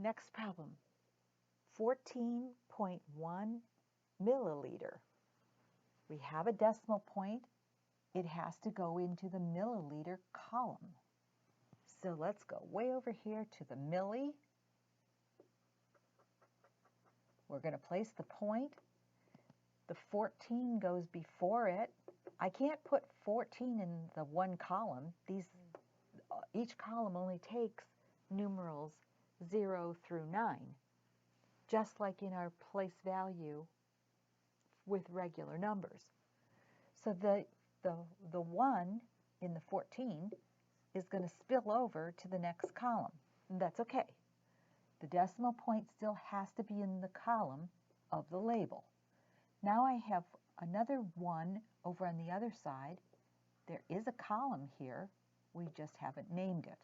Next problem, 14.1 milliliter. We have a decimal point. It has to go into the milliliter column. So let's go way over here to the milli. We're going to place the point. The 14 goes before it. I can't put 14 in the one column. Each column only takes numerals 0 through 9, just like in our place value with regular numbers. So the 1 in the 14 is going to spill over to the next column, and that's okay. The decimal point still has to be in the column of the label. Now I have another 1 over on the other side. There is a column here. We just haven't named it,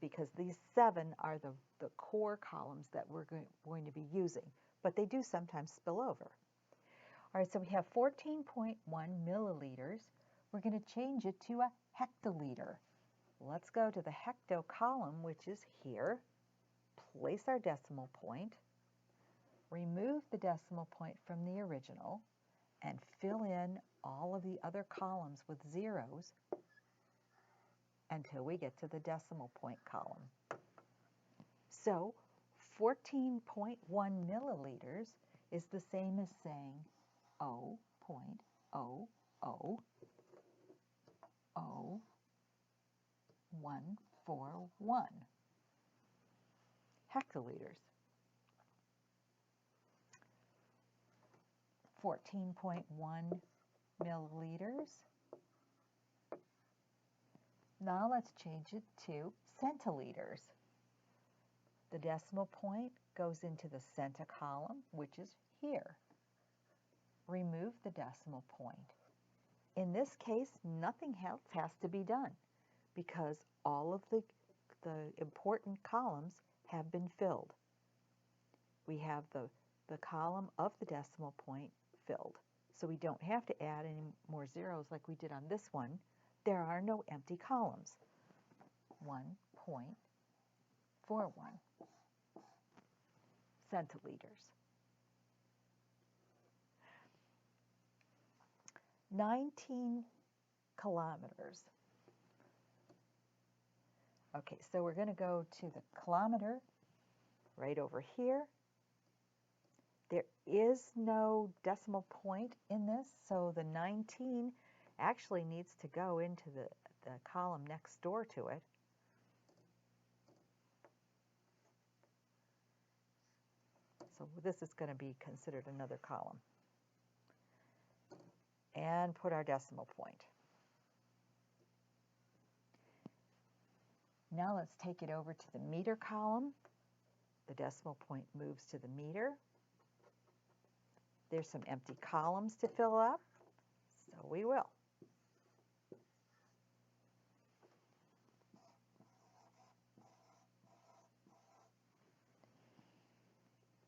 because these 7 are the core columns that we're going to be using, but they do sometimes spill over. All right, so we have 14.1 milliliters. We're going to change it to a hectoliter. Let's go to the hecto column, which is here. Place our decimal point. Remove the decimal point from the original and fill in all of the other columns with zeros until we get to the decimal point column. So 14.1 milliliters is the same as saying 0.0000141 hectoliters. 14.1 milliliters. Now let's change it to centiliters. The decimal point goes into the centa column, which is here. Remove the decimal point. In this case, nothing else has to be done because all of the important columns have been filled. We have the column of the decimal point filled, so we don't have to add any more zeros like we did on this one. There are no empty columns. 1.41 centiliters. 19 kilometers. Okay, so we're going to go to the kilometer right over here. There is no decimal point in this, so the 19 actually needs to go into the column next door to it. So this is going to be considered another column. And put our decimal point. Now let's take it over to the meter column. The decimal point moves to the meter. There's some empty columns to fill up, so we will.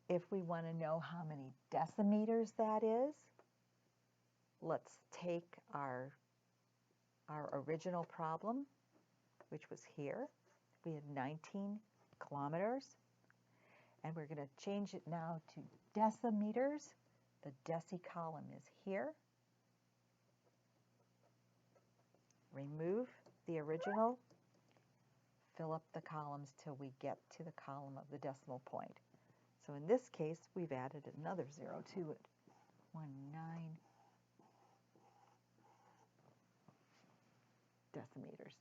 If we want to know how many decimeters that is, let's take our original problem, which was here. We had 19 kilometers, and we're going to change it now to decimeters. The deci column is here. Remove the original, fill up the columns till we get to the column of the decimal point. So in this case, we've added another 0 to it. 19 decimeters.